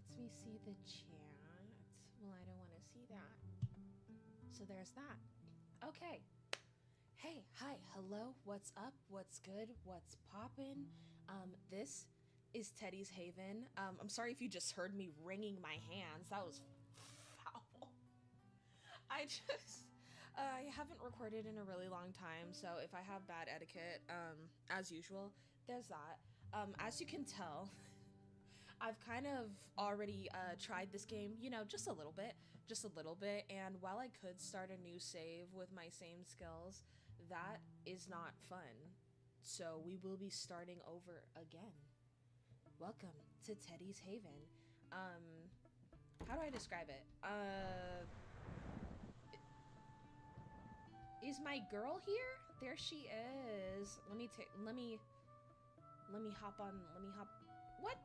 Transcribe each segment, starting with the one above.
lets me see the chat. Well, I don't want to see that. So there's that. Okay. Hey, hi, hello, what's up, what's good, what's poppin'? This is Teddy's Haven. I'm sorry if you just heard me wringing my hands. That was foul. I just, I haven't recorded in a really long time, so if I have bad etiquette, as usual, there's that. As you can tell, I've kind of already tried this game, you know, just a little bit, and while I could start a new save with my same skills, that is not fun. So we will be starting over again. Welcome to Teddy's Haven. How do I describe it? Is my girl here? There she is. Let me hop on, what?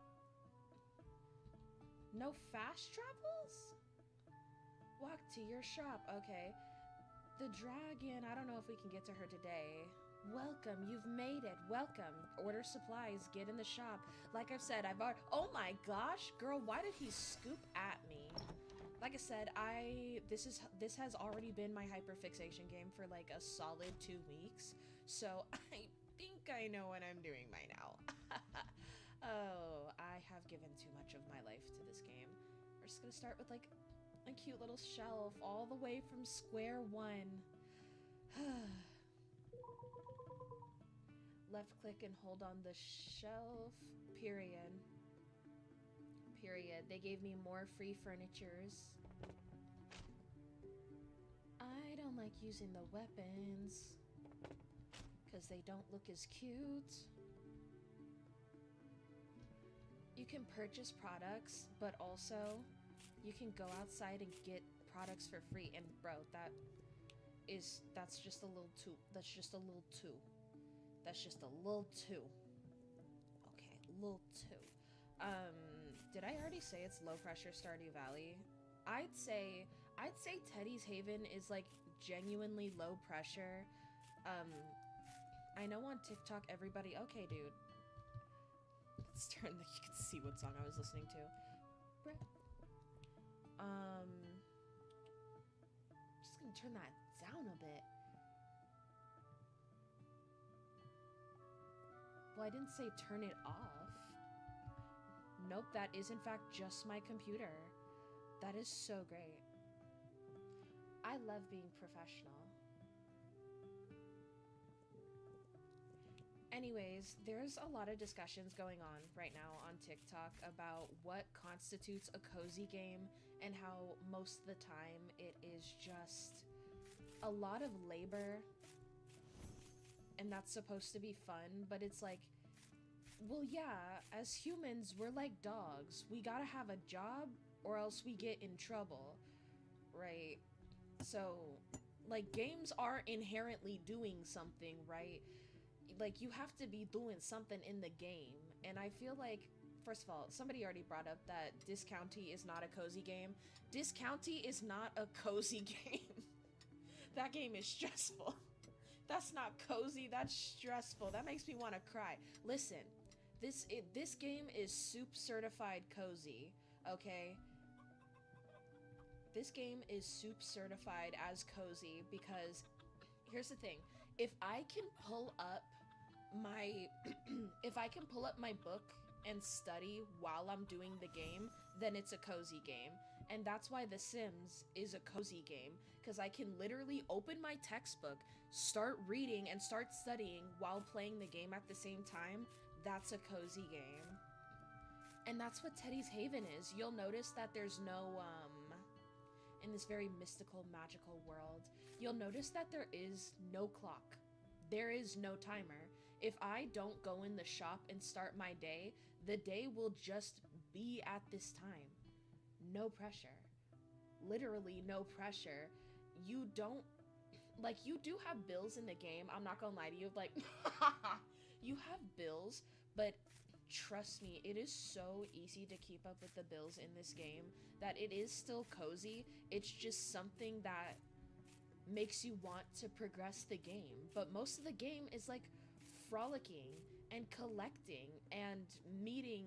No fast travels? Walk to your shop, okay. The dragon, I don't know if we can get to her today. Welcome, you've made it, welcome. Order supplies, get in the shop. Like I've said, oh my gosh, girl, why did he scoop at me? Like I said, this has already been my hyperfixation game for like a solid 2 weeks, so I think I know what I'm doing by now. Oh, I have given too much of my life to this game. We're just gonna start with like a cute little shelf all the way from square one. Left click and hold on the shelf, period. Period. They gave me more free furnitures. I don't like using the weapons because they don't look as cute. You can purchase products, but also you can go outside and get products for free. And bro, that's just a little too. That's just a little too. Okay, a little too. Did I already say it's low pressure Stardew Valley? I'd say Teddy's Haven is like genuinely low pressure. I know on TikTok everybody, okay dude. Let's turn you can see what song I was listening to. Just gonna turn that down a bit. Well, I didn't say turn it off. Nope, that is in fact just my computer. That is so great. I love being professional. Anyways, there's a lot of discussions going on right now on TikTok about what constitutes a cozy game and how most of the time it is just a lot of labor, and that's supposed to be fun, but it's like, well, yeah, as humans, we're like dogs. We gotta have a job or else we get in trouble, right? So, like, games are inherently doing something, right? Like, you have to be doing something in the game, and I feel like, first of all, somebody already brought up that Discounty is not a cozy game. Discounty is not a cozy game. That game is stressful. That's not cozy, that's stressful. That makes me want to cry. Listen, this game is soup certified cozy, okay? This game is soup certified as cozy because here's the thing. If I can pull up my book and study while I'm doing the game, then it's a cozy game. And that's why The Sims is a cozy game, because I can literally open my textbook, start reading, and start studying while playing the game at the same time. That's a cozy game. And that's what Teddy's Haven is. You'll notice that there's no, in this very mystical, magical world, you'll notice that there is no clock. There is no timer. If I don't go in the shop and start my day, the day will just be at this time. No pressure. Literally no pressure. You don't, like, you do have bills in the game. I'm not gonna lie to you. Like, you have bills, but trust me, it is so easy to keep up with the bills in this game that it is still cozy. It's just something that makes you want to progress the game. But most of the game is like frolicking and collecting and meeting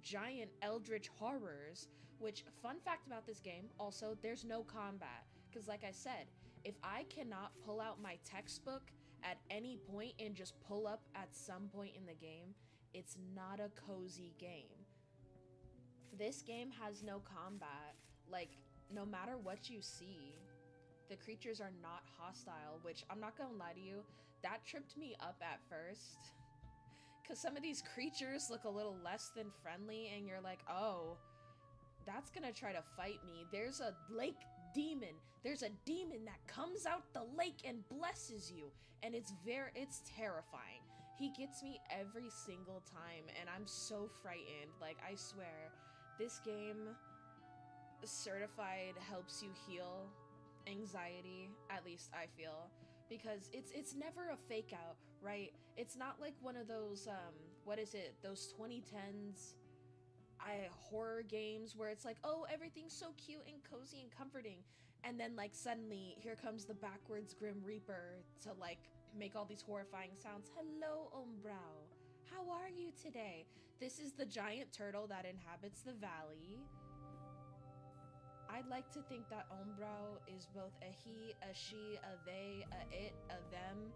giant eldritch horrors. Which, fun fact about this game, also, there's no combat. Because, like I said, if I cannot pull out my textbook at any point and just pull up at some point in the game, it's not a cozy game. This game has no combat. Like, no matter what you see, the creatures are not hostile, which I'm not gonna lie to you, that tripped me up at first. Because some of these creatures look a little less than friendly, and you're like, oh, that's gonna try to fight me. There's a lake demon. There's a demon that comes out the lake and blesses you. And it's terrifying. He gets me every single time, and I'm so frightened. Like, I swear, this game certified helps you heal anxiety, at least I feel, because it's never a fake out, right? It's not like one of those what is it, those 2010s horror games where it's like, oh, everything's so cute and cozy and comforting, and then like suddenly here comes the backwards Grim Reaper to like make all these horrifying sounds. Hello, Ombrao, how are you today? This is the giant turtle that inhabits the valley. I'd like to think that Ombrao is both a he, a she, a they, a it, a them.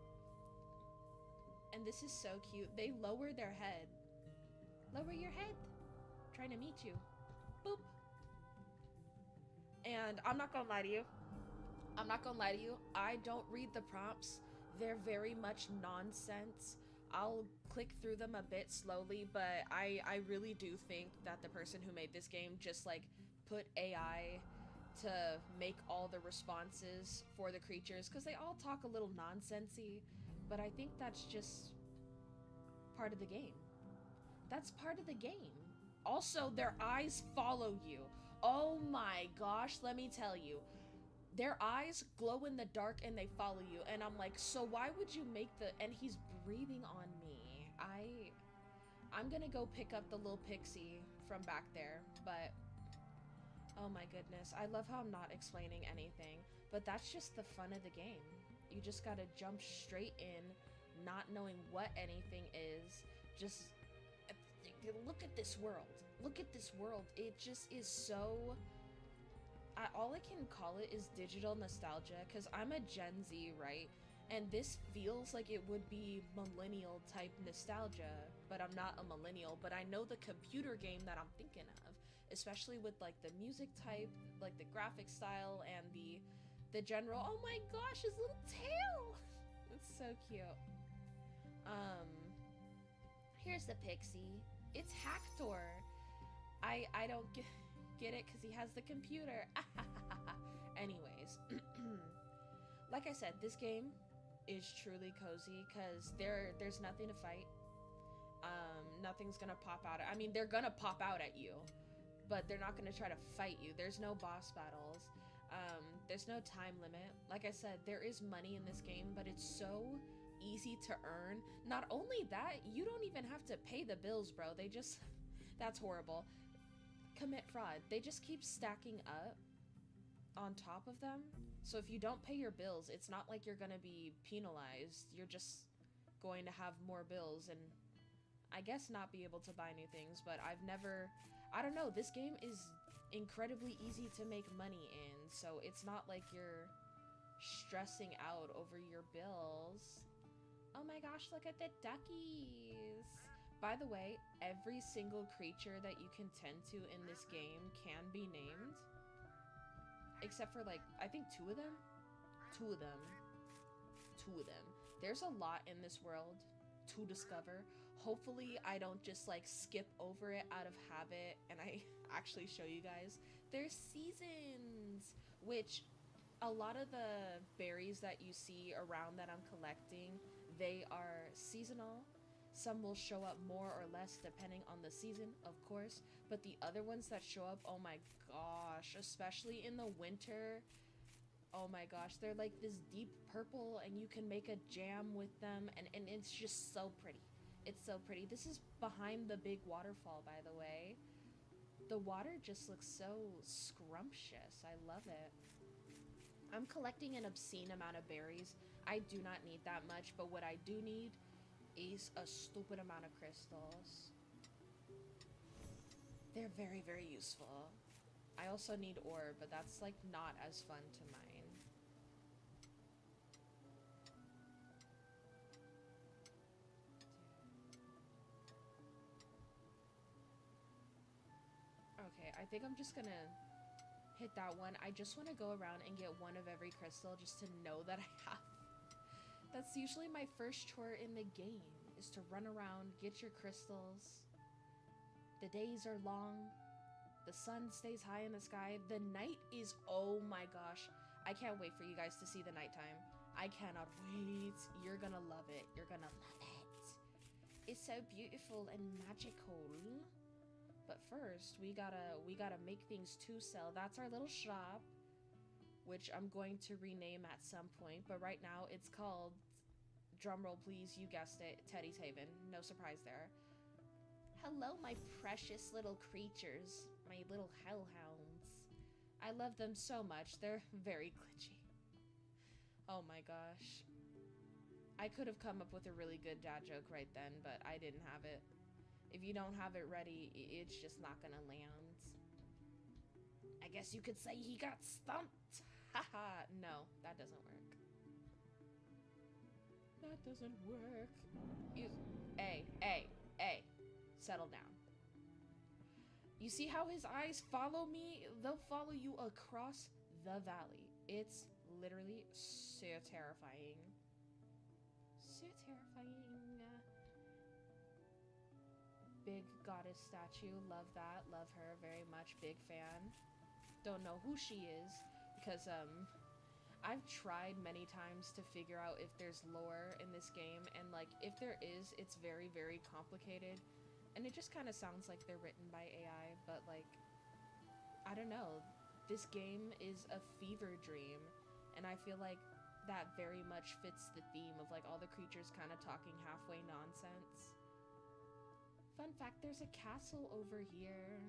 And this is so cute. They lower their head. Lower your head. Trying to meet you. Boop. And I'm not gonna lie to you. I don't read the prompts. They're very much nonsense. I'll click through them a bit slowly, but I really do think that the person who made this game just like put AI to make all the responses for the creatures, because they all talk a little nonsensy, but I think that's just part of the game. That's part of the game. Also, their eyes follow you. Oh my gosh, let me tell you. Their eyes glow in the dark and they follow you, and I'm like, so why would you make and he's breathing on me. I'm gonna go pick up the little pixie from back there, but oh my goodness, I love how I'm not explaining anything, but that's just the fun of the game. You just gotta jump straight in, not knowing what anything is. Just look at this world. Look at this world. It just is so... all I can call it is digital nostalgia, because I'm a Gen Z, right? And this feels like it would be millennial type nostalgia, but I'm not a millennial, but I know the computer game that I'm thinking of, especially with like the music type, like the graphic style, and the general, oh my gosh, his little tail! It's so cute. Here's the pixie. It's Hector. I don't get it because he has the computer. Anyways, like I said, this game is truly cozy because there's nothing to fight. Nothing's gonna pop out. I mean, they're gonna pop out at you, but they're not gonna try to fight you. There's no boss battles. There's no time limit. Like I said, there is money in this game, but it's so easy to earn. Not only that, you don't even have to pay the bills, bro. They just, that's horrible. Commit fraud. They just keep stacking up on top of them. So if you don't pay your bills, it's not like you're gonna be penalized. You're just going to have more bills and I guess not be able to buy new things. But I've never, I don't know, this game is incredibly easy to make money in, so it's not like you're stressing out over your bills. Oh my gosh, look at the duckies. By the way, every single creature that you can tend to in this game can be named. Except for like, I think two of them. There's a lot in this world to discover. Hopefully I don't just like skip over it out of habit and I actually show you guys. There's seasons, which a lot of the berries that you see around that I'm collecting, they are seasonal. Some will show up more or less depending on the season, of course, but the other ones that show up, oh my gosh, especially in the winter, oh my gosh, they're like this deep purple and you can make a jam with them, and it's just so pretty. It's so pretty. This is behind the big waterfall, by the way. The water just looks so scrumptious. I love it. I'm collecting an obscene amount of berries. I do not need that much, but what I do need is a stupid amount of crystals. They're very, very useful. I also need ore, but that's like not as fun to mine. Okay, I think I'm just gonna hit that one. I just want to go around and get one of every crystal just to know that I have. That's usually my first chore in the game, is to run around, get your crystals. The days are long. The sun stays high in the sky. The night is, oh my gosh. I can't wait for you guys to see the nighttime. I cannot wait. You're gonna love it. You're gonna love it. It's so beautiful and magical. But first, we gotta make things to sell. That's our little shop, which I'm going to rename at some point. But right now, it's called, drumroll please, you guessed it, Teddy's Haven. No surprise there. Hello, my precious little creatures, my little hellhounds. I love them so much. They're very glitchy. Oh my gosh. I could have come up with a really good dad joke right then, but I didn't have it. If you don't have it ready, it's just not gonna land. I guess you could say he got stumped. Haha, no, that doesn't work. That doesn't work. Hey. Settle down. You see how his eyes follow me? They'll follow you across the valley. It's literally so terrifying. So terrifying. Big goddess statue. Love that. Love her very much. Big fan. Don't know who she is because I've tried many times to figure out if there's lore in this game, and like if there is, it's very, very complicated. And it just kind of sounds like they're written by AI, but like, I don't know. This game is a fever dream, and I feel like that very much fits the theme of like all the creatures kind of talking halfway nonsense. Fun fact, there's a castle over here.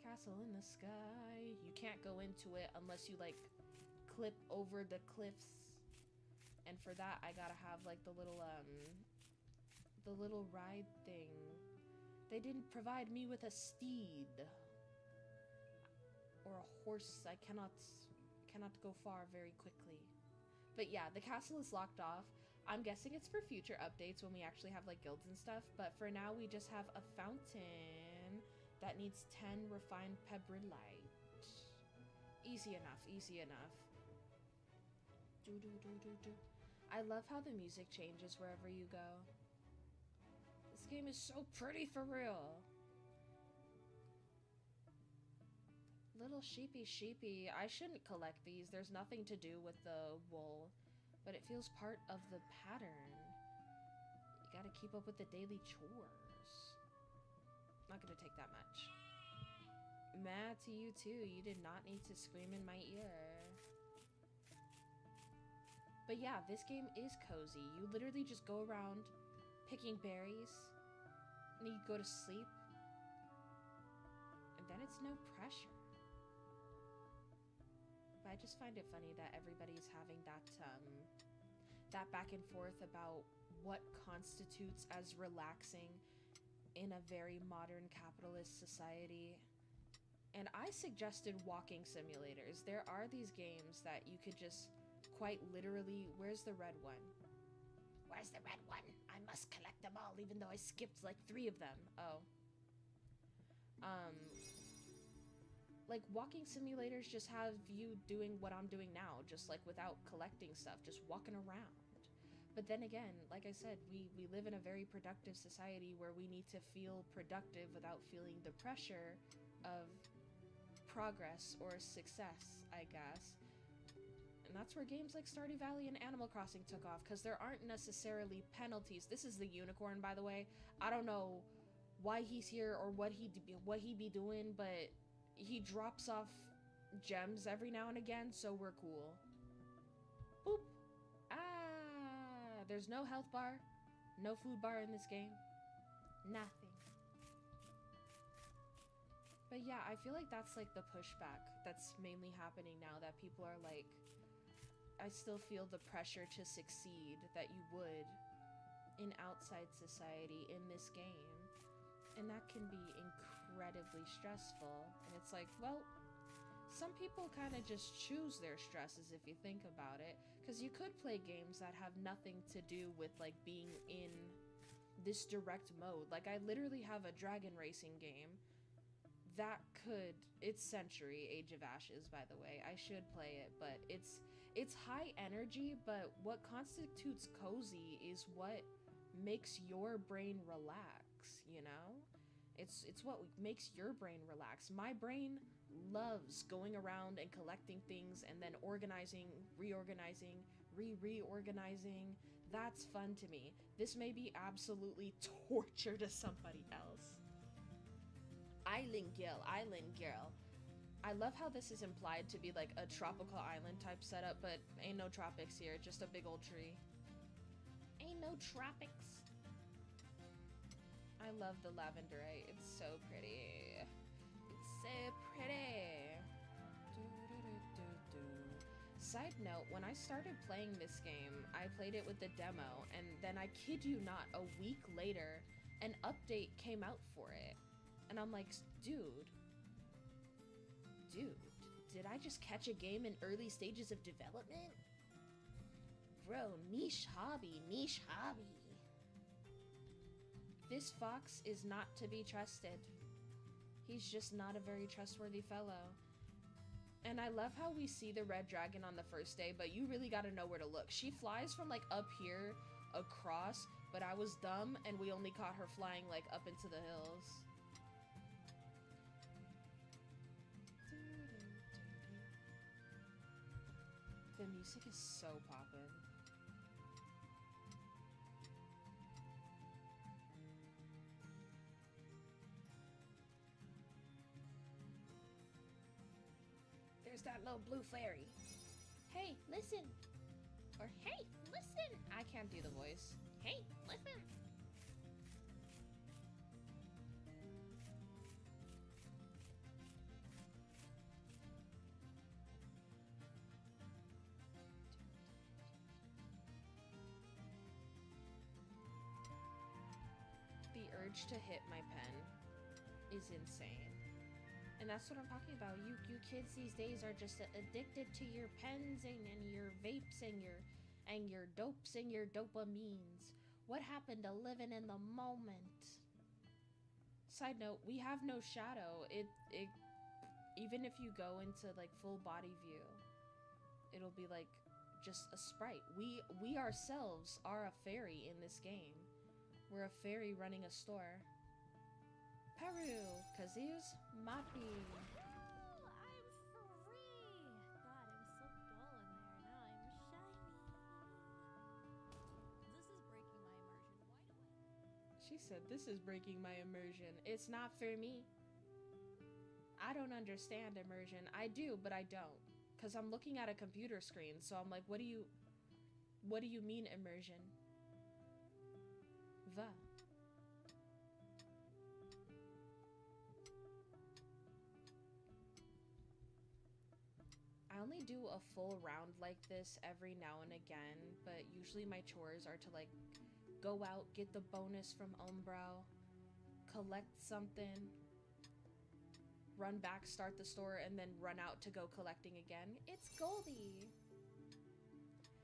Castle in the sky. You can't go into it unless you like clip over the cliffs. And for that, I gotta have like the little ride thing. They didn't provide me with a steed or a horse. I cannot go far very quickly. But yeah, the castle is locked off. I'm guessing it's for future updates when we actually have like guilds and stuff, but for now we just have a fountain that needs 10 refined pebrillite. Easy enough, easy enough. I love how the music changes wherever you go. This game is so pretty for real. Little sheepy. I shouldn't collect these. There's nothing to do with the wool, but it feels part of the pattern. You gotta keep up with the daily chores. Not gonna take that much. Mad to you too. You did not need to scream in my ear. But yeah, this game is cozy. You literally just go around picking berries, and you go to sleep, and then it's no pressure. But I just find it funny that everybody's having that back and forth about what constitutes as relaxing in a very modern capitalist society. And I suggested walking simulators. There are these games that you could just quite literally... Where's the red one? Where's the red one? I must collect them all, even though I skipped like 3 of them. Oh. Like, walking simulators just have you doing what I'm doing now, just like without collecting stuff, just walking around. But then again, like I said, we live in a very productive society where we need to feel productive without feeling the pressure of progress or success, I guess. And that's where games like Stardew Valley and Animal Crossing took off, because there aren't necessarily penalties. This is the unicorn, by the way. I don't know why he's here or what he be doing, but he drops off gems every now and again, so we're cool. Boop. Ah, there's no health bar, no food bar in this game. Nothing. But yeah, I feel like that's like the pushback that's mainly happening now, that people are like, I still feel the pressure to succeed that you would in outside society in this game. And that can be incredibly stressful. And it's like, well, some people kind of just choose their stresses if you think about it. Because you could play games that have nothing to do with like being in this direct mode. Like I literally have a dragon racing game that could, it's Century Age of Ashes, by the way. I should play it, but it's high energy, but what constitutes cozy is what makes your brain relax, you know? It's what makes your brain relax. My brain loves going around and collecting things and then organizing, reorganizing, reorganizing. That's fun to me. This may be absolutely torture to somebody else. Island girl, island girl. I love how this is implied to be like a tropical island type setup, but ain't no tropics here, just a big old tree. Ain't no tropics. I love the lavender, it's so pretty. It's so pretty. Side note, when I started playing this game, I played it with the demo, and then I kid you not, a week later, an update came out for it. And I'm like, dude, did I just catch a game in early stages of development? Bro, niche hobby, niche hobby. This fox is not to be trusted. He's just not a very trustworthy fellow. And I love how we see the red dragon on the first day, but you really gotta know where to look. She flies from like up here across, but I was dumb and we only caught her flying like up into the hills. The music is so poppin'. There's that little blue fairy. Hey, listen. Or hey, listen. I can't do the voice. Hey, listen. The urge to hit my pen is insane. And that's what I'm talking about. You kids these days are just addicted to your pens and your vapes and your dopes and your dopamines. What happened to living in the moment? Side note, we have no shadow. It even if you go into like full body view, it'll be like just a sprite. We ourselves are a fairy in this game. We're a fairy running a store. Peru, Kazu's Mappy. Oh, I'm free! God, it was so dull in there. Now I'm shiny. This is breaking my immersion. Why do I? She said, this is breaking my immersion. It's not for me. I don't understand immersion. I do, but I don't. Because I'm looking at a computer screen, so I'm like, what do you mean immersion? Va. I only do a full round like this every now and again, but usually my chores are to like go out, get the bonus from Umbrow, collect something, run back, start the store, and then run out to go collecting again. It's Goldie!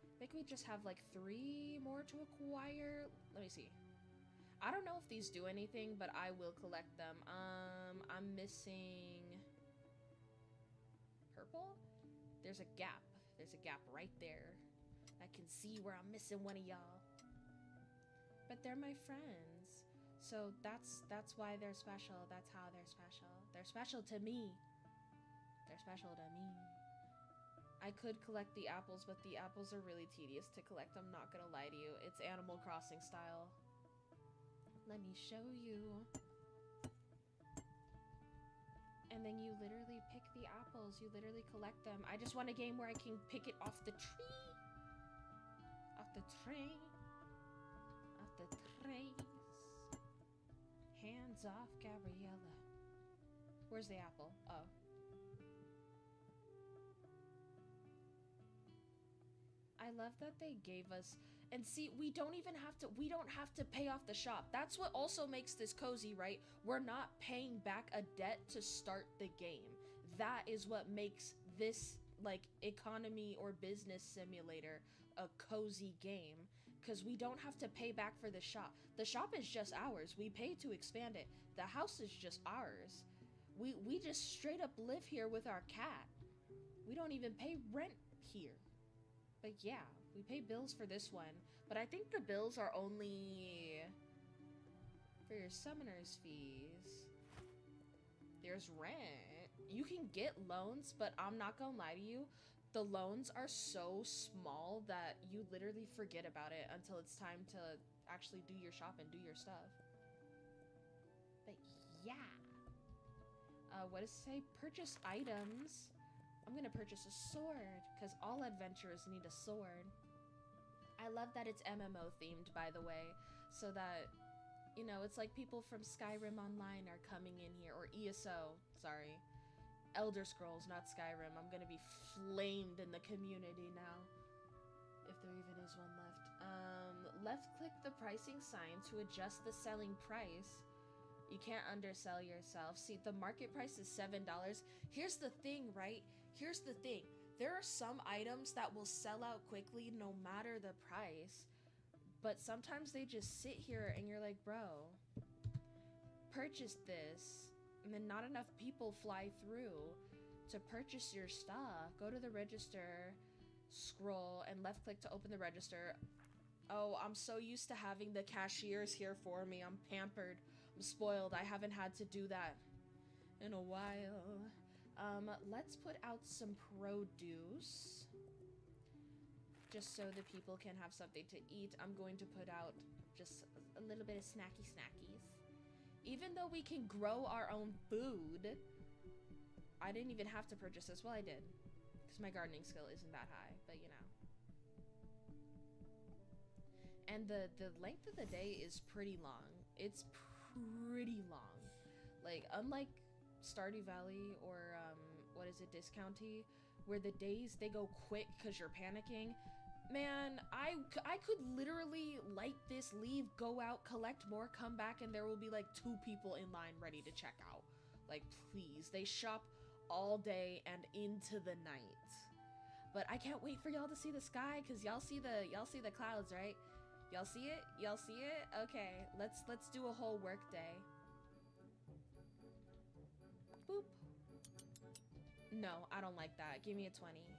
I think we just have like 3 more to acquire. Let me see. I don't know if these do anything, but I will collect them. I'm missing purple? There's a gap. There's a gap right there. I can see where I'm missing one of y'all. But they're my friends. So that's why they're special. That's how they're special. They're special to me. They're special to me. I could collect the apples, but the apples are really tedious to collect. I'm not gonna lie to you. It's Animal Crossing style. Let me show you. And then you literally pick the apples. You literally collect them. I just want a game where I can pick it off the tree. Off the tree. Off the trees. Hands off, Gabriella. Where's the apple? Oh. I love that they gave us, And see, we don't have to pay off the shop. That's what also makes this cozy, right? We're not paying back a debt to start the game. That is what makes this like economy or business simulator a cozy game, because we don't have to pay back for the shop. The shop is just ours. We pay to expand it. The house is just ours. We just straight up live here with our cat. We don't even pay rent here. But yeah, we pay bills for this one. But I think the bills are only for your summoner's fees. There's rent. You can get loans, but I'm not gonna lie to you. The loans are so small that you literally forget about it until it's time to actually do your shop and do your stuff. But yeah. What does it say? Purchase items. I'm gonna purchase a sword, because all adventurers need a sword. I love that it's MMO themed, by the way, so that, you know, it's like people from Skyrim Online are coming in here, or ESO, sorry. Elder Scrolls, not Skyrim. I'm gonna be flamed in the community now, if there even is one left. Left click the pricing sign to adjust the selling price. You can't undersell yourself. See, the market price is $7. Here's the thing, right? Here's the thing. There are some items that will sell out quickly no matter the price, but sometimes they just sit here and you're like, bro, purchase this, and then not enough people fly through to purchase your stuff. Go to the register, scroll, and left click to open the register. Oh, I'm so used to having the cashiers here for me. I'm pampered. I'm spoiled. I haven't had to do that in a while. Let's put out some produce, just so the people can have something to eat. I'm going to put out just a little bit of snackies. Even though we can grow our own food, I didn't even have to purchase this. Well, I did, because my gardening skill isn't that high, but you know. And the length of the day is pretty long. It's pretty long. Like, unlike Stardew Valley or, what is it, Discounty, where the days, they go quick because you're panicking. Man, I could literally light this, leave, go out, collect more, come back, and there will be like 2 people in line ready to check out. Like, please. They shop all day and into the night. But I can't wait for y'all to see the sky, because y'all see the clouds, right? Y'all see it? Y'all see it? Okay, let's do a whole work day. Boop. No, I don't like that. Give me a 20.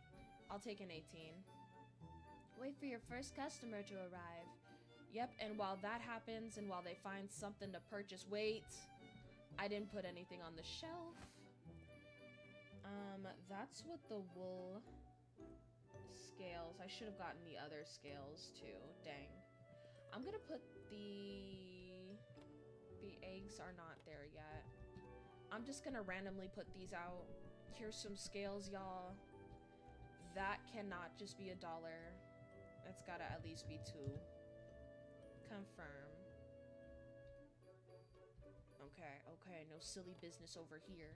I'll take an 18. Wait for your first customer to arrive. Yep, and while that happens, and while they find something to purchase, wait. I didn't put anything on the shelf. That's what the wool scales. I should have gotten the other scales too. Dang. I'm gonna put the eggs are not there yet. I'm just gonna randomly put these out. Here's some scales, y'all. That cannot just be $1. It's gotta at least be 2. Confirm. Okay, no silly business over here.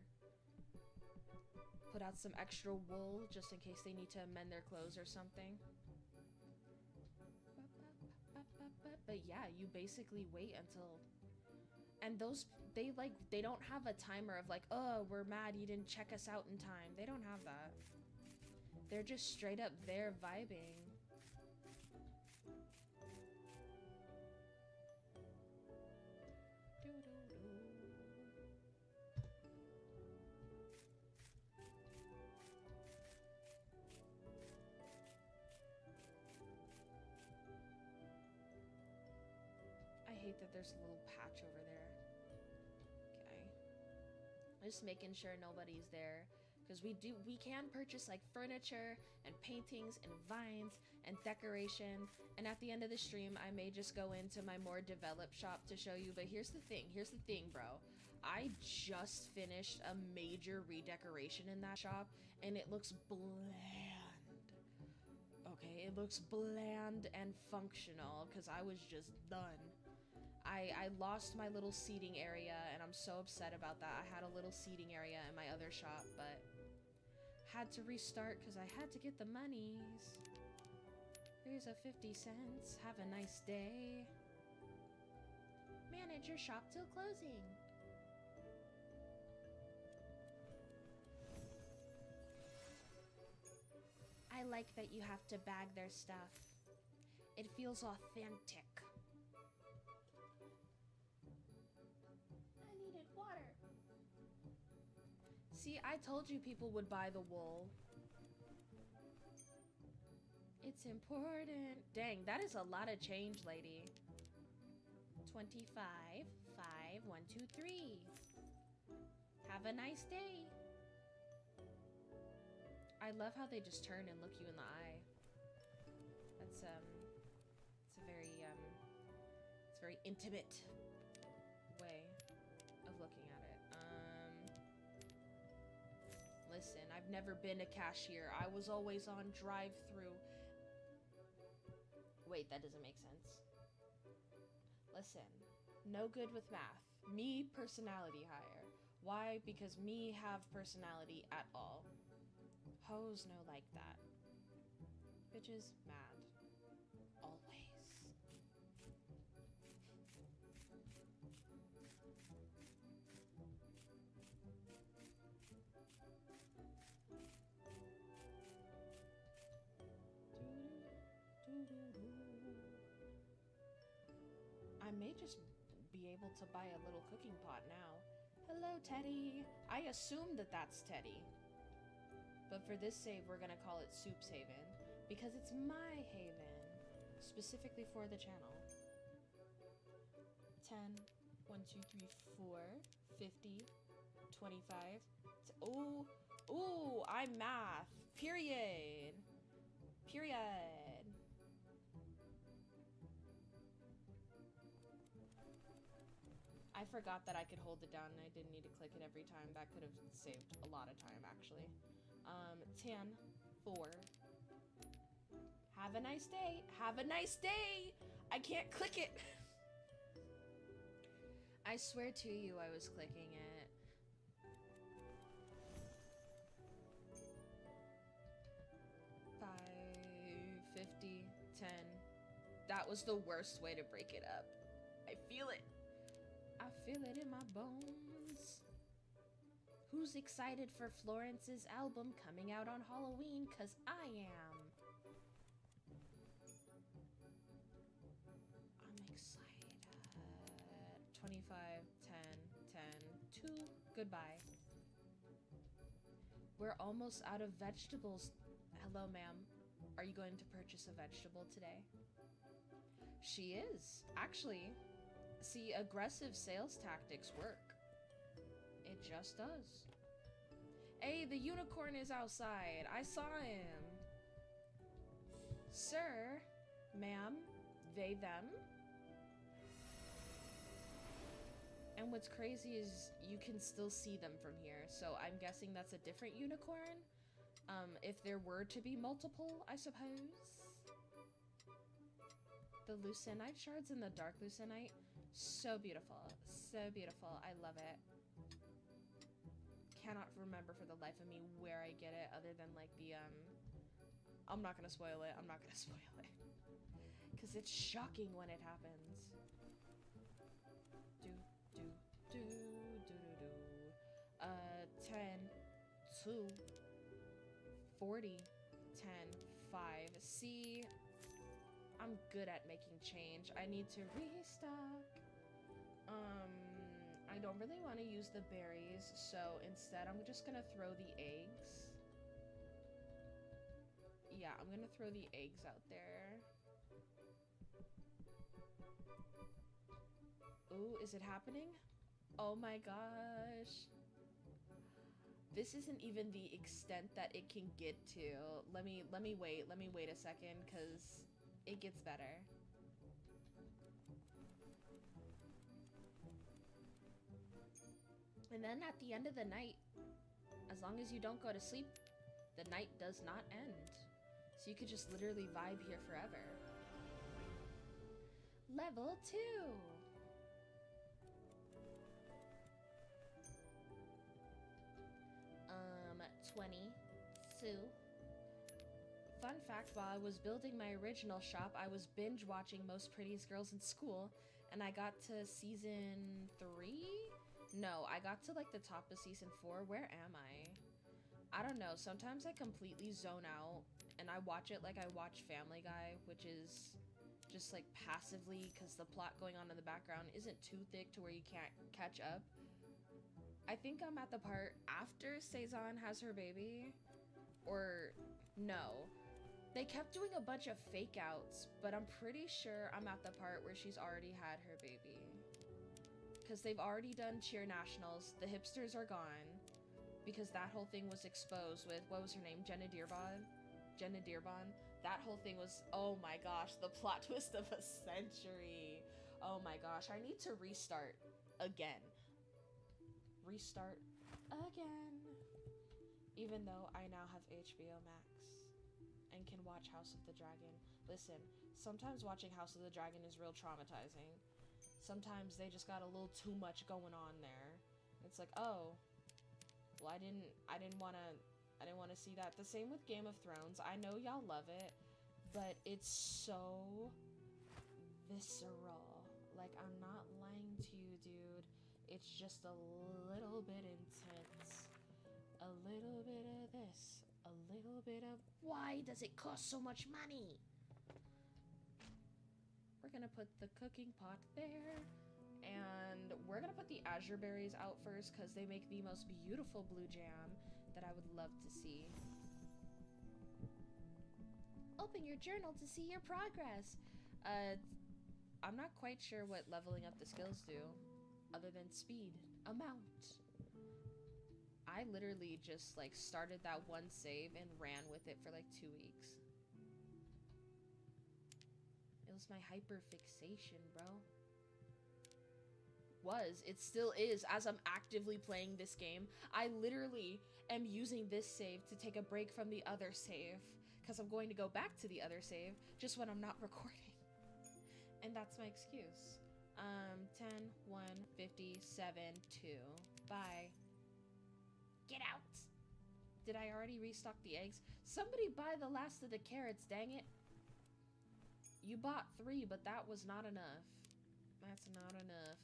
Put out some extra wool just in case they need to amend their clothes or something. But yeah, you basically wait until, and those, they don't have a timer of like, oh, we're mad you didn't check us out in time. They don't have that. They're just straight up there vibing. I hate that there's a little patch over there. Okay. Just making sure nobody's there. Because we can purchase like furniture and paintings and vines and decoration. And at the end of the stream, I may just go into my more developed shop to show you. But here's the thing, bro. I just finished a major redecoration in that shop, and it looks bland. Okay, it looks bland and functional because I was just done. I lost my little seating area, and I'm so upset about that. I had a little seating area in my other shop, but had to restart because I had to get the monies. Here's a 50 cents. Have a nice day. Manage your shop till closing. I like that you have to bag their stuff. It feels authentic. I needed water. See, I told you people would buy the wool. It's important. Dang, that is a lot of change, lady. 25, 5, 1, 2, 3. Have a nice day. I love how they just turn and look you in the eye. That's it's a very intimate way of looking at it. Listen, I've never been a cashier. I was always on drive-through. Wait, that doesn't make sense. Listen, no good with math. Me, personality higher. Why? Because me have personality at all. Hoes no like that. Bitches mad. Always. I may just be able to buy a little cooking pot now. Hello, Teddy. I assume that that's Teddy. But for this save, we're gonna call it Soup's Haven, because it's my haven, specifically for the channel. 10, 1, 2, 3, 4, 50, 25. Ooh, ooh, I'm math. Period. Period. I forgot that I could hold it down and I didn't need to click it every time. That could have saved a lot of time, actually. 10, 4. Have a nice day. Have a nice day. I can't click it. I swear to you, I was clicking it. Five, 50, 10. That was the worst way to break it up. I feel it. I feel it in my bones. Who's excited for Florence's album coming out on Halloween? 'Cause I am. I'm excited. 25, 10, 10, 2. Goodbye. We're almost out of vegetables. Hello, ma'am. Are you going to purchase a vegetable today? She is. Actually, see, aggressive sales tactics work. It just does. Hey, the unicorn is outside. I saw him. Sir, ma'am, they, them. And what's crazy is you can still see them from here. So I'm guessing that's a different unicorn. If there were to be multiple, I suppose. The Lucenite shards and the dark Lucenite. So beautiful. So beautiful. I love it. Cannot remember for the life of me where I get it other than like the I'm not gonna spoil it. I'm not gonna spoil it. Cause it's shocking when it happens. Do do do do do do. 10, 2, 40, 10, 5. See, I'm good at making change. I need to restock. I don't really want to use the berries, so instead I'm just gonna throw the eggs. Yeah, I'm gonna throw the eggs out there. Ooh, is it happening? Oh my gosh. This isn't even the extent that it can get to. Let me wait a second, cause it gets better. And then at the end of the night, as long as you don't go to sleep, the night does not end. So you could just literally vibe here forever. Level 2. 22, Fun fact, while I was building my original shop, I was binge watching Most Prettiest Girls in School, and I got to season 3? No, I got to like the top of season 4. Where am I don't know. Sometimes I completely zone out and I watch it like I watch Family Guy, which is just like passively because the plot going on in the background isn't too thick to where you can't catch up. I think I'm at the part after Cezanne has her baby, or no. They kept doing a bunch of fake outs, but I'm pretty sure I'm at the part where she's already had her baby. Because they've already done cheer nationals, the hipsters are gone, because that whole thing was exposed with, what was her name, Jenna Dearborn? That whole thing was, oh my gosh, the plot twist of a century. Oh my gosh, I need to restart again. Restart again. Even though I now have HBO Max and can watch House of the Dragon. Listen, sometimes watching House of the Dragon is real traumatizing. Sometimes they just got a little too much going on there. It's like, oh, well, I didn't want to see that. The same with Game of Thrones. I know y'all love it, but it's so visceral. Like, I'm not lying to you, dude. It's just a little bit intense. A little bit of this. A little bit of... Why does it cost so much money? We're gonna put the cooking pot there. And we're gonna put the azure berries out first because they make the most beautiful blue jam that I would love to see. Open your journal to see your progress. I'm not quite sure what leveling up the skills do, other than speed, amount. I literally just like started that one save and ran with it for like 2 weeks. It was my hyperfixation, bro. It still is as I'm actively playing this game. I literally am using this save to take a break from the other save because I'm going to go back to the other save just when I'm not recording. And that's my excuse. 10, 1, 57, 2. Bye. Get out. Did I already restock the eggs? Somebody buy the last of the carrots, dang it. You bought 3, but that was not enough. That's not enough.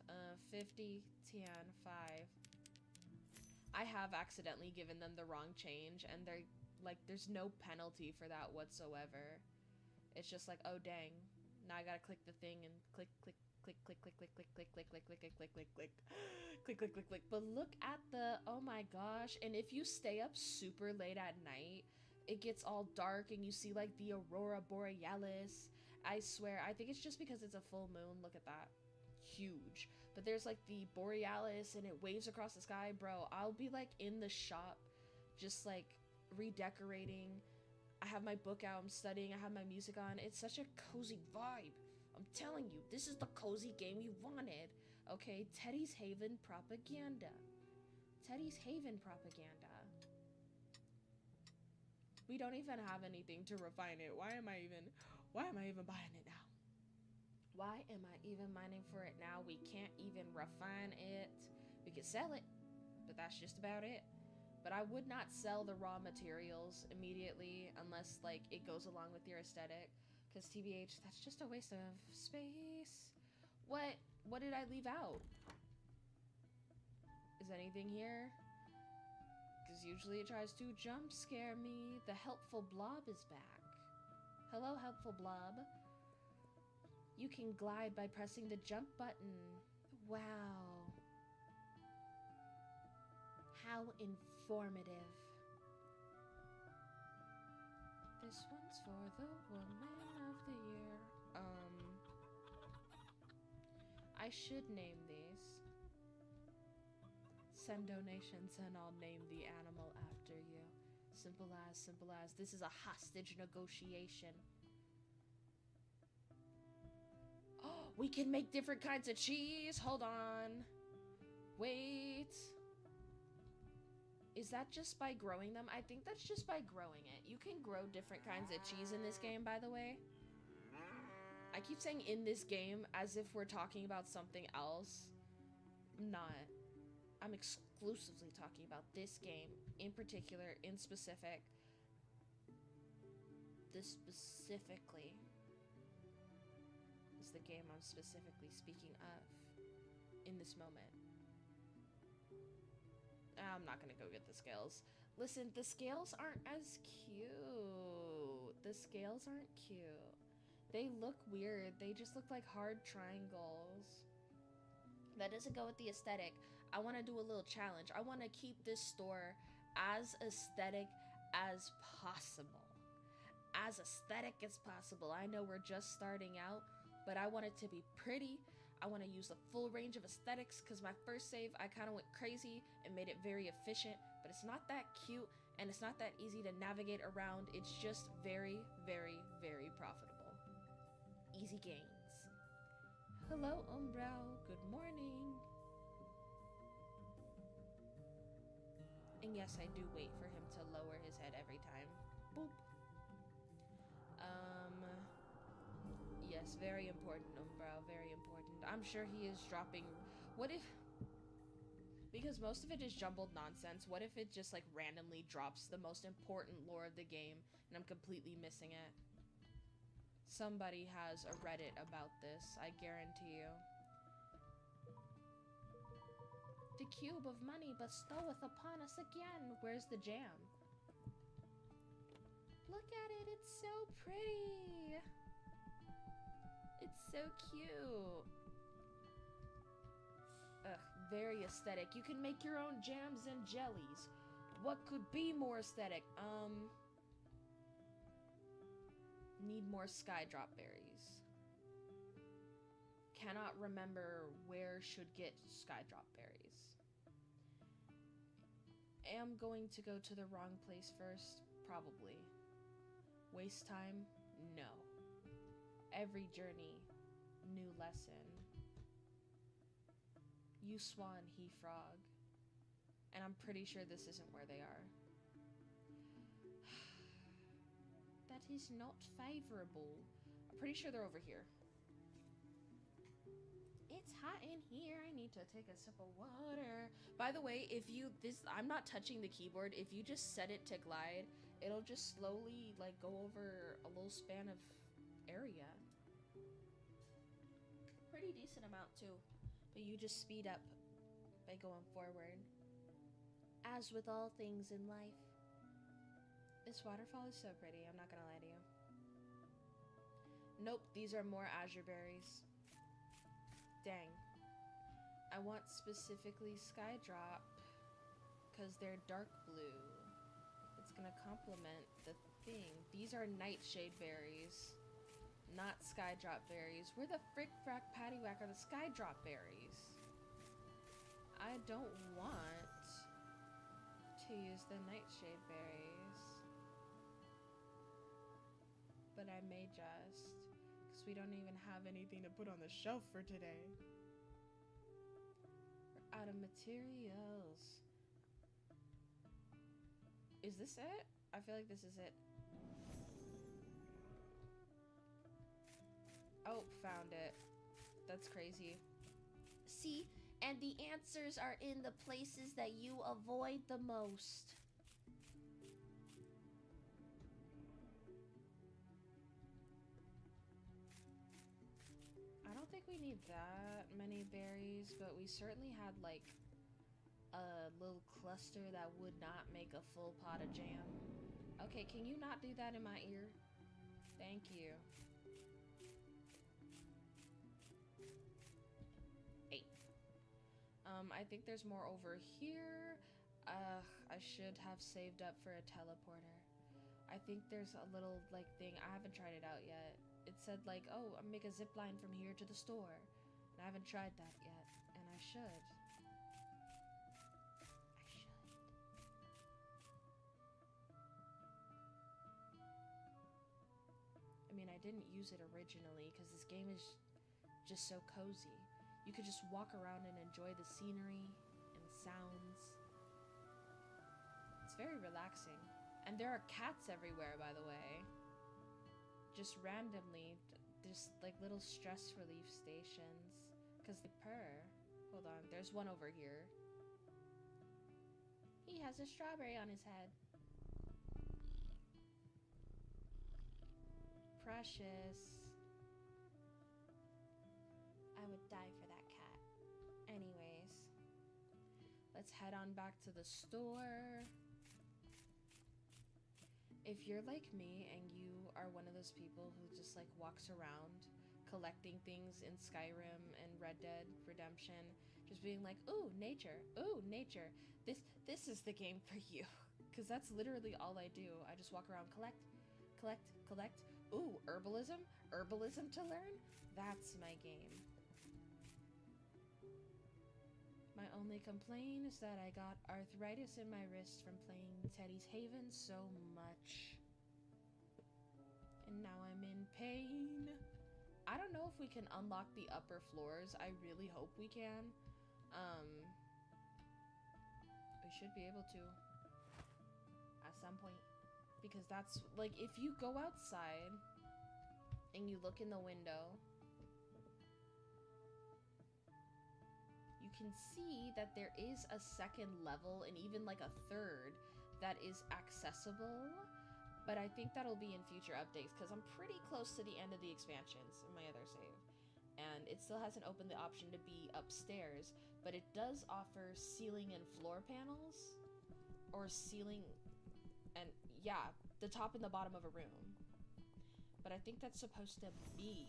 50, 10, 5. I have accidentally given them the wrong change, and they're like, there's no penalty for that whatsoever. It's just like, oh dang. Now I gotta click the thing and click, click, click, click, click, click, click, click, click, click, click, click, click, click, click, click, click, click, click. But look at the, oh my gosh. And if you stay up super late at night, it gets all dark and you see like the aurora borealis. I swear, I think it's just because it's a full moon. Look at that. Huge. But there's like the borealis and it waves across the sky. Bro, I'll be like in the shop just like redecorating. I have my book out, I'm studying, I have my music on. It's such a cozy vibe. I'm telling you, this is the cozy game you wanted. Okay, Teddy's Haven propaganda. Teddy's Haven propaganda. We don't even have anything to refine it. Why am I even buying it now? Why am I even mining for it now? We can't even refine it. We could sell it, but that's just about it. But I would not sell the raw materials immediately unless like it goes along with your aesthetic. Because TBH, that's just a waste of space. What did I leave out? Is anything here? Because usually it tries to jump scare me. The helpful blob is back. Hello, helpful blob. You can glide by pressing the jump button. Wow. How informative. This one's for the woman of the year. I should name these. Send donations and I'll name the animal after you. Simple as, simple as. This is a hostage negotiation. Oh, we can make different kinds of cheese. Hold on. Wait. Is that just by growing them? I think that's just by growing it. You can grow different kinds of cheese in this game, by the way. I keep saying in this game as if we're talking about something else. Not. I'm exclusively talking about this game in particular, in specific. This specifically is the game I'm specifically speaking of in this moment. I'm not gonna go get the scales. Listen, the scales aren't as cute. The scales aren't cute. They look weird. They just look like hard triangles. That doesn't go with the aesthetic. I want to do a little challenge. I want to keep this store as aesthetic as possible. As aesthetic as possible. I know we're just starting out, but I want it to be pretty. I want to use the full range of aesthetics because my first save, I kind of went crazy and made it very efficient, but it's not that cute and it's not that easy to navigate around. It's just very, very, very profitable. Easy gains. Hello, Umbral. Good morning. And yes, I do wait for him to lower his head every time. Boop. Yes, very important, Umbral, very important. I'm sure he is dropping... What if... Because most of it is jumbled nonsense, what if it just, like, randomly drops the most important lore of the game, and I'm completely missing it? Somebody has a Reddit about this, I guarantee you. The cube of money bestoweth upon us again. Where's the jam? Look at it, it's so pretty. It's so cute. Ugh, very aesthetic. You can make your own jams and jellies. What could be more aesthetic? Need more skydrop berries. Cannot remember where should get skydrop berries. Am going to go to the wrong place first? Probably. Waste time? No. Every journey, new lesson. You swan, he frog. And I'm pretty sure this isn't where they are. That is not favorable. I'm pretty sure they're over here. It's hot in here. I need to take a sip of water. By the way, I'm not touching the keyboard. If you just set it to glide, it'll just slowly like go over a little span of area. Pretty decent amount too. But you just speed up by going forward. As with all things in life. This waterfall is so pretty, I'm not gonna lie to you. Nope, these are more azure berries. Dang. I want specifically skydrop because they're dark blue. It's gonna complement the thing. These are nightshade berries, not skydrop berries. Where the frick frack paddywhack are the skydrop berries? I don't want to use the nightshade berries, but I may just, because we don't even have anything to put on the shelf for today. We're out of materials. Is this it? I feel like this is it. Oh, found it. That's crazy. See, and the answers are in the places that you avoid the most. I don't think we need that many berries, but we certainly had like a little cluster that would not make a full pot of jam. Okay, can you not do that in my ear? Thank you. 8. I think there's more over here. I should have saved up for a teleporter. I think there's a little like thing. I haven't tried it out yet. It said like, oh, I'll make a zip line from here to the store. And I haven't tried that yet. And I should. I mean, I didn't use it originally because this game is just so cozy. You could just walk around and enjoy the scenery and sounds. It's very relaxing. And there are cats everywhere, by the way. Just randomly, just like little stress relief stations. Because they purr. Hold on, there's one over here. He has a strawberry on his head. precious. I would die for that cat. Anyways, let's head on back to the store. If you're like me and you are one of those people who just like walks around collecting things in Skyrim and Red Dead Redemption, just being like, ooh, nature, this is the game for you. Because that's literally all I do. I just walk around, collect. Ooh, herbalism to learn? That's my game. My only complaint is that I got arthritis in my wrist from playing Teddy's Haven so much. And now I'm in pain. I don't know if we can unlock the upper floors. I really hope we can. We should be able to at some point. Because that's, like, if you go outside and you look in the window, you can see that there is a second level and even like a third that is accessible, but I think that'll be in future updates because I'm pretty close to the end of the expansions in my other save, and it still hasn't opened the option to be upstairs, but it does offer ceiling and floor panels, or ceiling and, yeah, the top and the bottom of a room, but I think that's supposed to be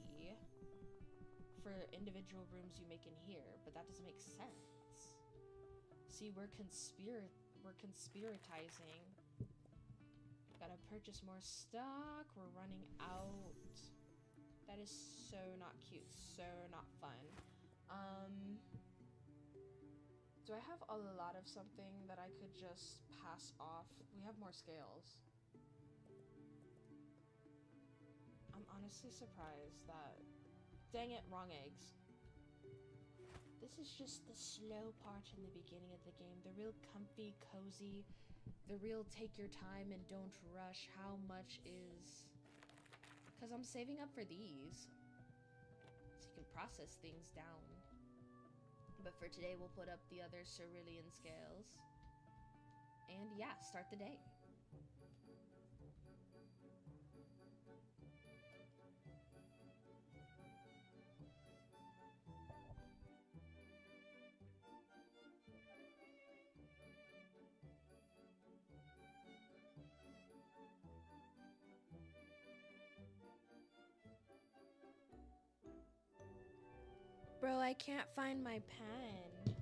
for individual rooms you make in here, but that doesn't make sense. See, we're conspiratizing. Gotta purchase more stock. We're running out. That is so not cute, so not fun. Do I have a lot of something that I could just pass off? We have more scales. I'm honestly surprised that... Dang it, wrong eggs. This is just the slow part in the beginning of the game. The real comfy, cozy, the real take your time and don't rush. How much is... Because I'm saving up for these. So you can process things down. But for today, we'll put up the other cerulean scales. And yeah, start the day. Bro, I can't find my pen.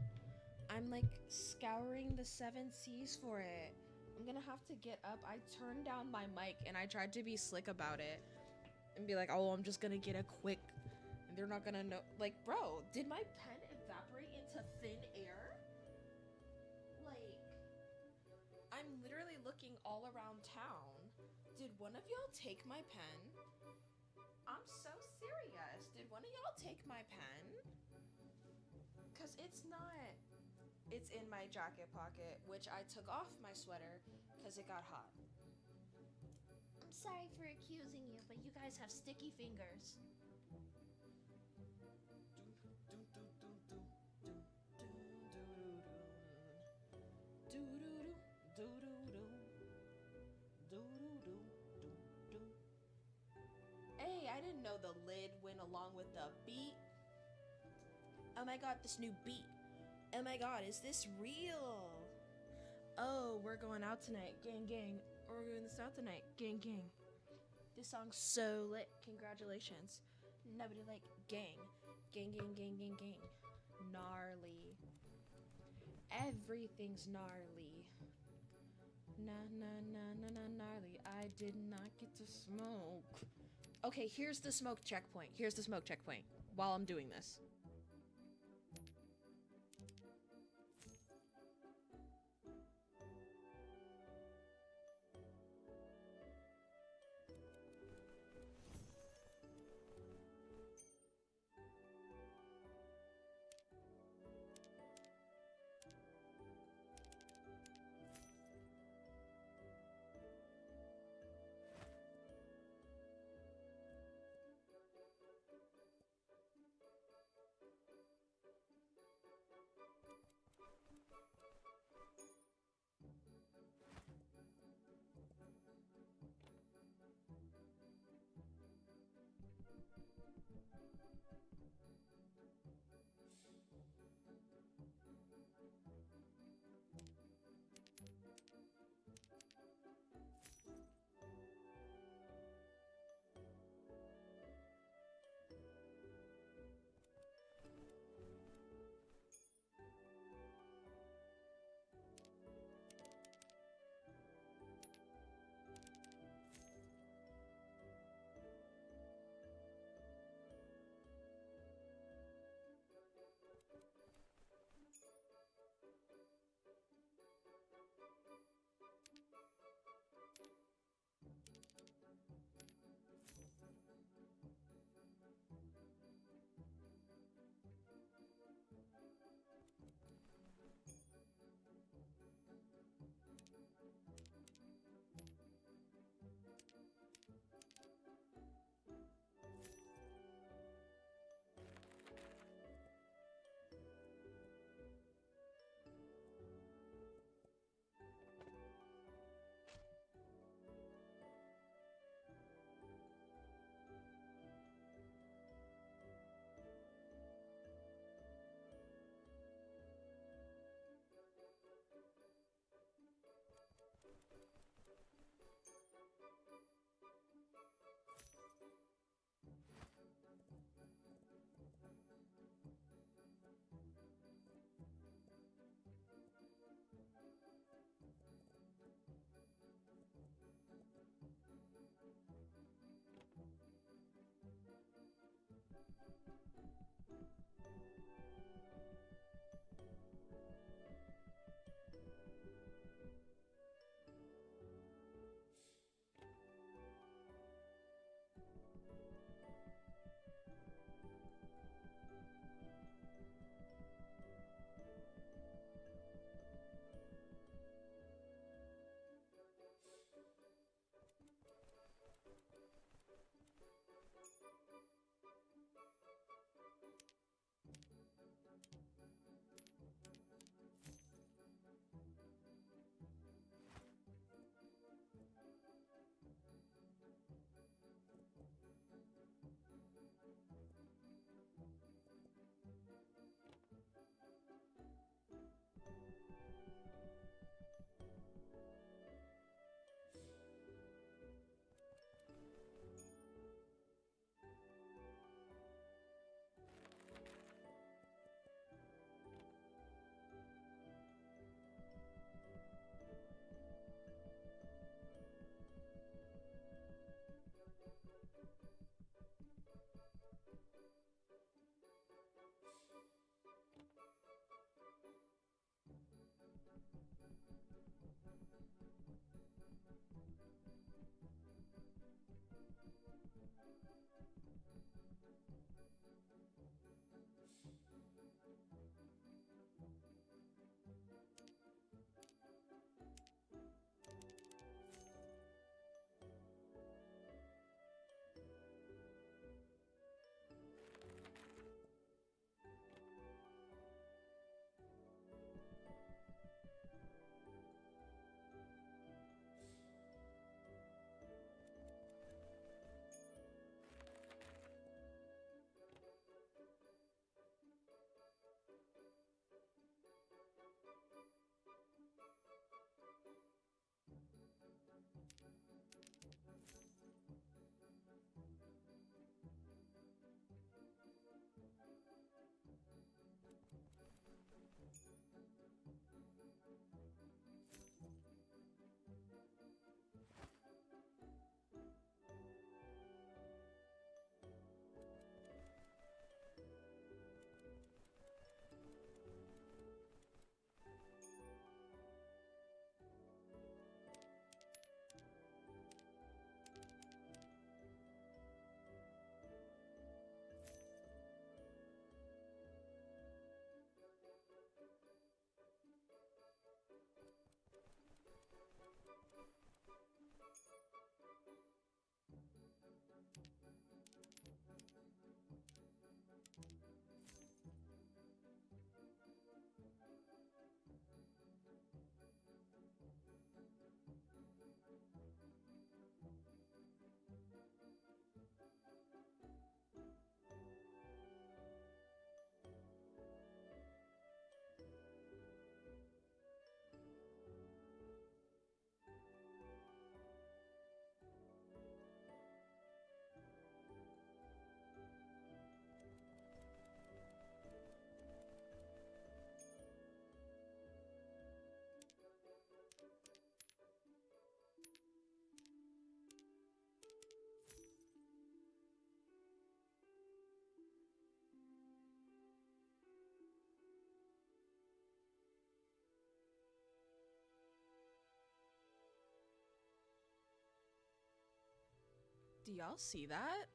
I'm like scouring the 7 seas for it. I'm gonna have to get up. I turned down my mic and I tried to be slick about it and be like, oh, I'm just gonna get a quick, and they're not gonna know. Like, bro, did my pen evaporate into thin air? Like, I'm literally looking all around town. Did one of y'all take my pen? I'm so serious. Did one of y'all take my pen? Because it's not... It's in my jacket pocket, which I took off my sweater because it got hot. I'm sorry for accusing you, but you guys have sticky fingers. Hey, I didn't know the lid went along with the beat. Oh my god, this new beat. Oh my god, is this real? Oh, we're going out tonight. Gang, gang. Or we're going this out tonight. Gang, gang. This song's so lit. Congratulations. Nobody like gang. Gang, gang, gang, gang, gang. Gnarly. Everything's gnarly. Nah, nah, nah, nah, nah, gnarly. I did not get to smoke. Okay, here's the smoke checkpoint. Here's the smoke checkpoint while I'm doing this. Do y'all see that?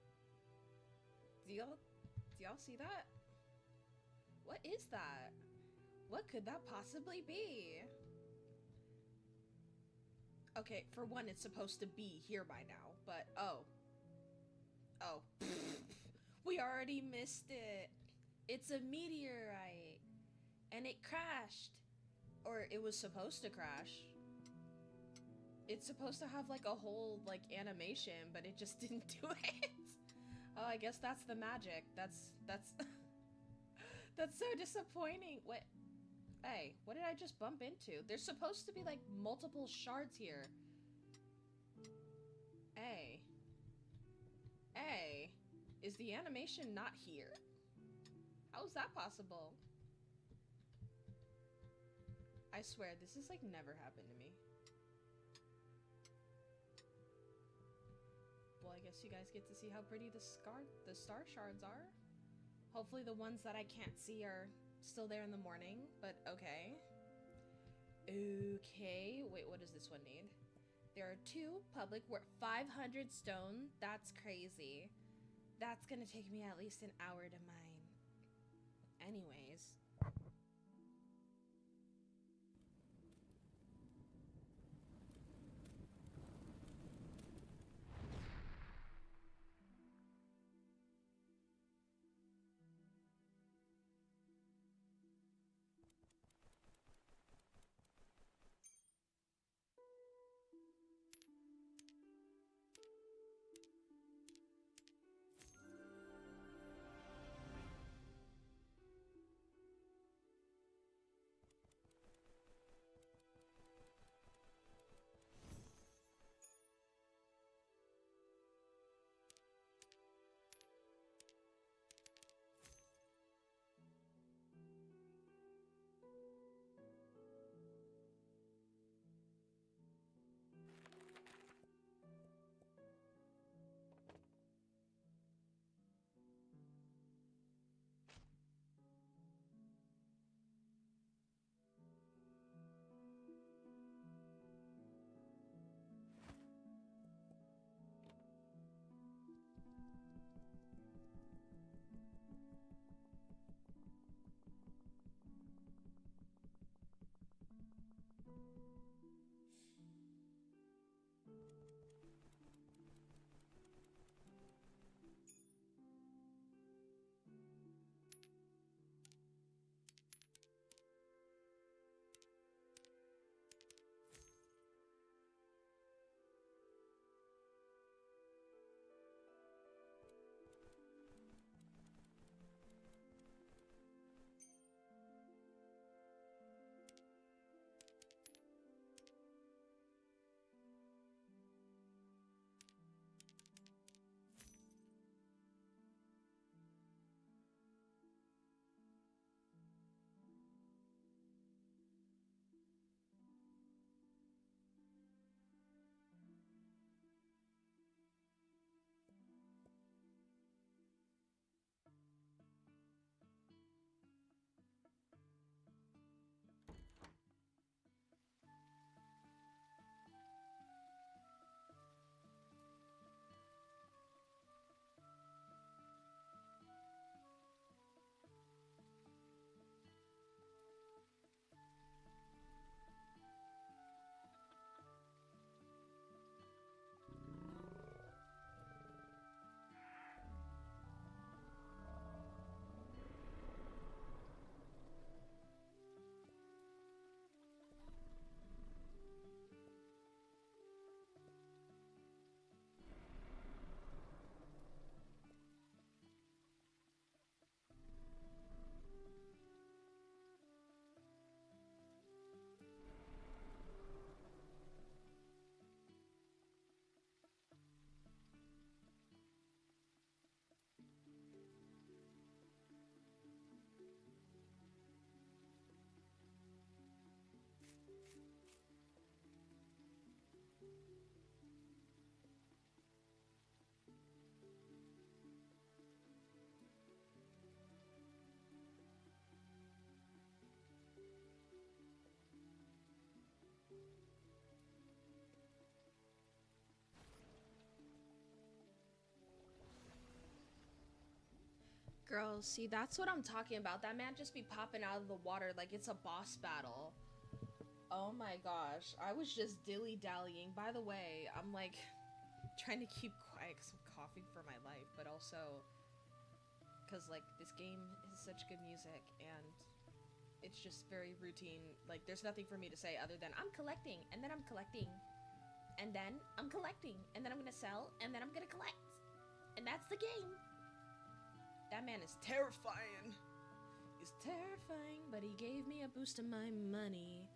Do y'all see that? What is that? What could that possibly be? Okay, for one, it's supposed to be here by now, but oh. Oh. We already missed it. It's a meteorite. And it crashed. Or it was supposed to crash. It's supposed to have like a whole like animation, but it just didn't do it. Oh, I guess that's the magic. That's that's so disappointing. What? Hey, what did I just bump into? There's supposed to be like multiple shards here. Hey. Hey. Is the animation not here? How is that possible? I swear, this has like never happened to me. Well, I guess you guys get to see how pretty the star shards are. Hopefully the ones that I can't see are still there in the morning, but okay. Okay, wait, what does this one need? There are 2 public 500 stone. That's crazy. That's gonna take me at least an hour to mine. Anyways. Girl, see, that's what I'm talking about. That man just be popping out of the water like it's a boss battle. Oh my gosh. I was just dilly-dallying. By the way, I'm like trying to keep quiet because I'm coughing for my life, but also because like this game is such good music and it's just very routine. Like there's nothing for me to say other than I'm collecting and then I'm collecting and then I'm collecting and then I'm gonna sell and then I'm gonna collect. And that's the game. That man is terrifying. He's terrifying, but he gave me a boost of my money.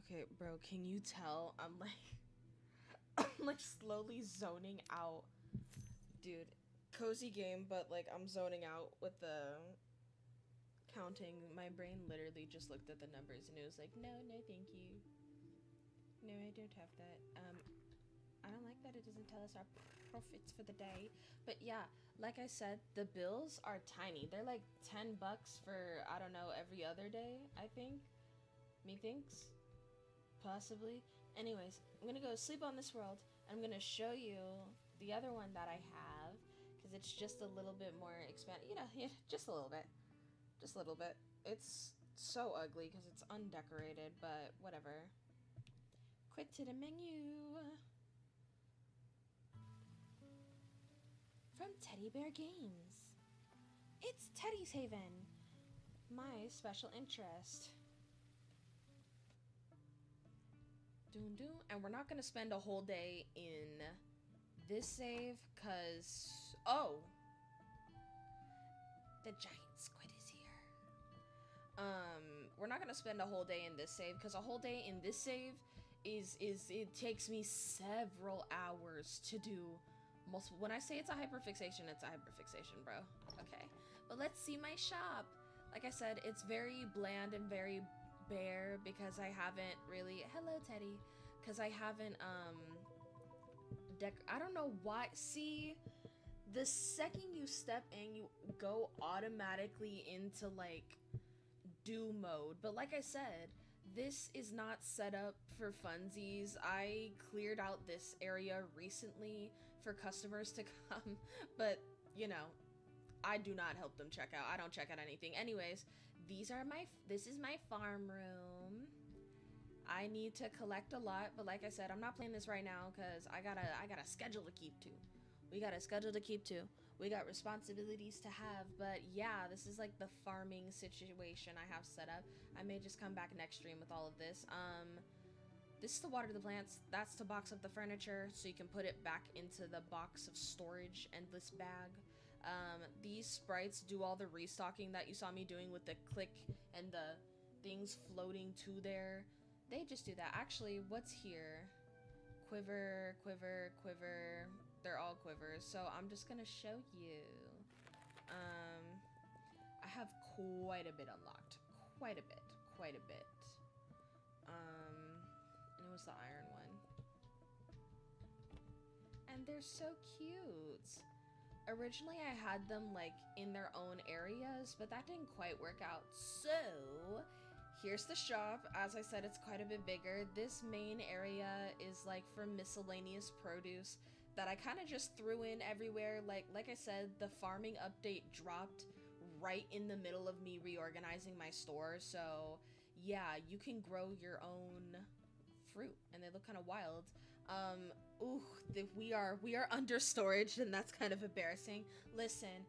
Okay, bro, can you tell I'm like I'm like slowly zoning out. Dude, cozy game, but like I'm zoning out with the counting. My brain literally just looked at the numbers and it was like, no, no, thank you. No, I don't have that. I don't like that it doesn't tell us our profits for the day. But yeah, like I said, the bills are tiny. They're like $10 for, I don't know, every other day, I think. Methinks? Possibly. Anyways, I'm gonna go sleep on this world. I'm gonna show you the other one that I have, because it's just a little bit more expanded. You know, yeah, just a little bit. Just a little bit. It's so ugly because it's undecorated, but whatever. Quit to the menu. From Teddy Bear Games. It's Teddy's Haven. my special interest. Doon doon. And we're not gonna spend a whole day in this save, cause oh, the giant squid is here. We're not gonna spend a whole day in this save, cause a whole day in this save is it takes me several hours to do multiple. When I say it's a hyperfixation, it's a hyperfixation, bro. Okay, but let's see my shop. Like I said, it's very bland and very bare because I haven't really, hello Teddy, because I haven't I don't know why. See, the second you step in, you go automatically into like do mode. But like I said, this is not set up for funsies. I cleared out this area recently for customers to come, but you know, I do not help them check out. I don't check out anything. Anyways, this is my farm room. I need to collect a lot, but like I said, I'm not playing this right now because I got a schedule to keep to. We got a schedule to keep to. We got responsibilities to have, but yeah, this is like the farming situation I have set up. I may just come back next stream with all of this. This is to water the plants. That's to box up the furniture so you can put it back into the box of storage and this bag. These sprites do all the restocking that you saw me doing with the click and the things floating to there. They just do that. Actually, what's here? Quiver, quiver, quiver. They're all quivers, so I'm just gonna show you. I have quite a bit unlocked. Quite a bit. Quite a bit. And it was the iron one. And they're so cute. Originally, I had them, like, in their own areas, but that didn't quite work out. So, here's the shop. As I said, it's quite a bit bigger. This main area is, like, for miscellaneous produce that I kind of just threw in everywhere. Like I said, the farming update dropped right in the middle of me reorganizing my store. So, yeah, you can grow your own fruit, and they look kind of wild. Ooh, we are under storage, and that's kind of embarrassing. Listen,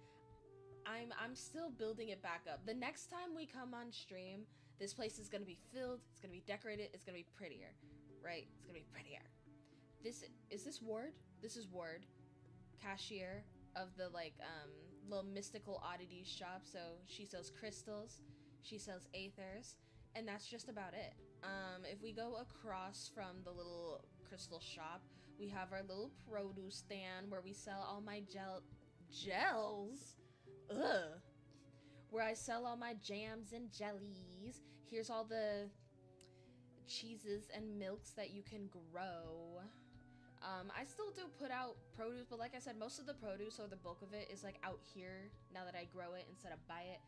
I'm still building it back up. The next time we come on stream, this place is gonna be filled, it's gonna be decorated, it's gonna be prettier, right? It's gonna be prettier. Is this Ward? This is Ward, cashier of the like little mystical oddities shop. So she sells crystals, she sells aethers, and that's just about it. If we go across from the little crystal shop, we have our little produce stand where we sell all my gels. Ugh. Where I sell all my jams and jellies. Here's all the cheeses and milks that you can grow. I still do put out produce, but like I said, most of the produce or the bulk of it is like out here now that I grow it instead of buy it.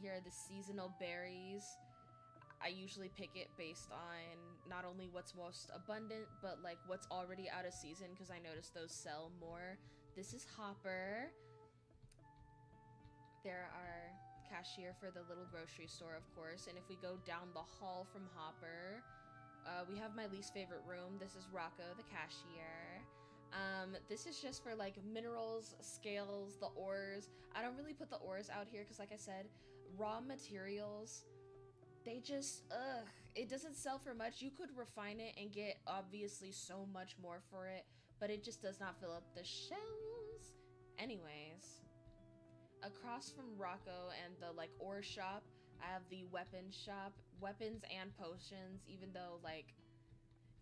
Here are the seasonal berries. I usually pick it based on not only what's most abundant, but like what's already out of season, because I noticed those sell more. This is Hopper. There are cashier for the little grocery store, of course. And if we go down the hall from Hopper, we have my least favorite room. This is Rocco, the cashier. This is just for like minerals, scales, the ores. I don't really put the ores out here because like I said, raw materials, they just, it doesn't sell for much. You could refine it and get obviously so much more for it, but it just does not fill up the shelves. Anyways, across from Rocco and the like ore shop, I have the weapons shop, weapons and potions, even though like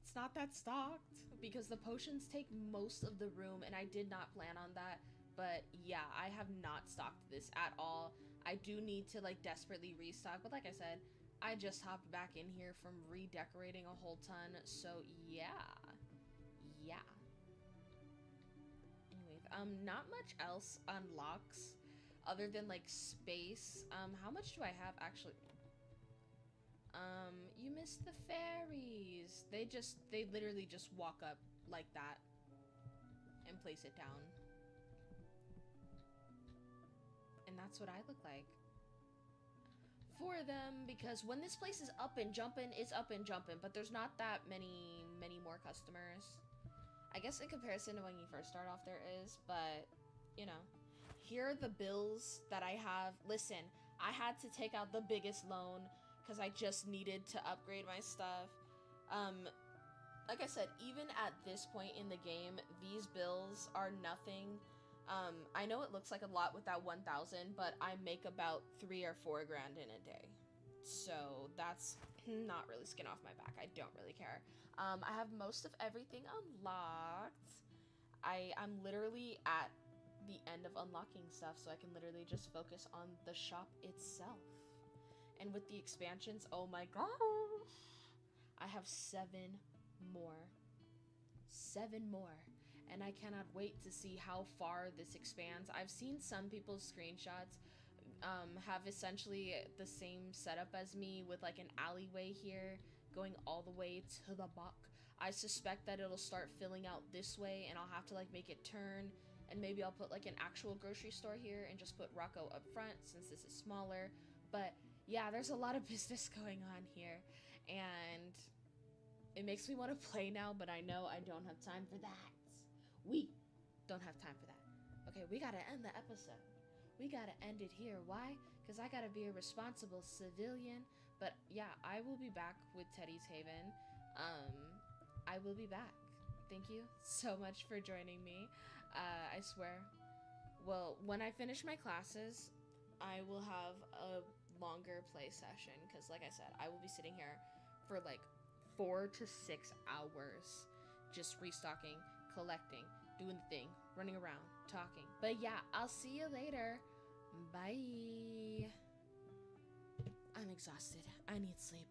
it's not that stocked because the potions take most of the room and I did not plan on that. But yeah, I have not stocked this at all. I do need to like desperately restock, but like I said, I just hopped back in here from redecorating a whole ton, so yeah. Anyways, not much else unlocks other than like space. How much do I have actually? You missed the fairies. They literally just walk up like that and place it down. And that's what I look like for them, because when this place is up and jumping, it's up and jumping, but there's not that many more customers. I guess in comparison to when you first start off there is, but you know. Here are the bills that I have. Listen, I had to take out the biggest loan because I just needed to upgrade my stuff. Like I said, even at this point in the game, these bills are nothing. I know it looks like a lot with that 1,000, but I make about 3 or 4 grand in a day. So that's not really skin off my back. I don't really care. I have most of everything unlocked. I'm literally at the end of unlocking stuff, so I can literally just focus on the shop itself. And with the expansions, oh my gosh, I have 7 more. 7 more. And I cannot wait to see how far this expands. I've seen some people's screenshots have essentially the same setup as me with like an alleyway here going all the way to the back. I suspect that it'll start filling out this way and I'll have to like make it turn, and maybe I'll put like an actual grocery store here and just put Rocco up front since this is smaller. But yeah, there's a lot of business going on here, and it makes me want to play now, but I know I don't have time for that. We don't have time for that. Okay, we gotta end the episode. We gotta end it here. Why? Because I gotta be a responsible civilian. But yeah, I will be back with Teddy's Haven. I will be back. Thank you so much for joining me. I swear. Well, when I finish my classes, I will have a longer play session. Because like I said, I will be sitting here for like 4 to 6 hours just restocking, collecting, doing the thing, running around, talking. But yeah, I'll see you later. Bye. I'm exhausted. I need sleep.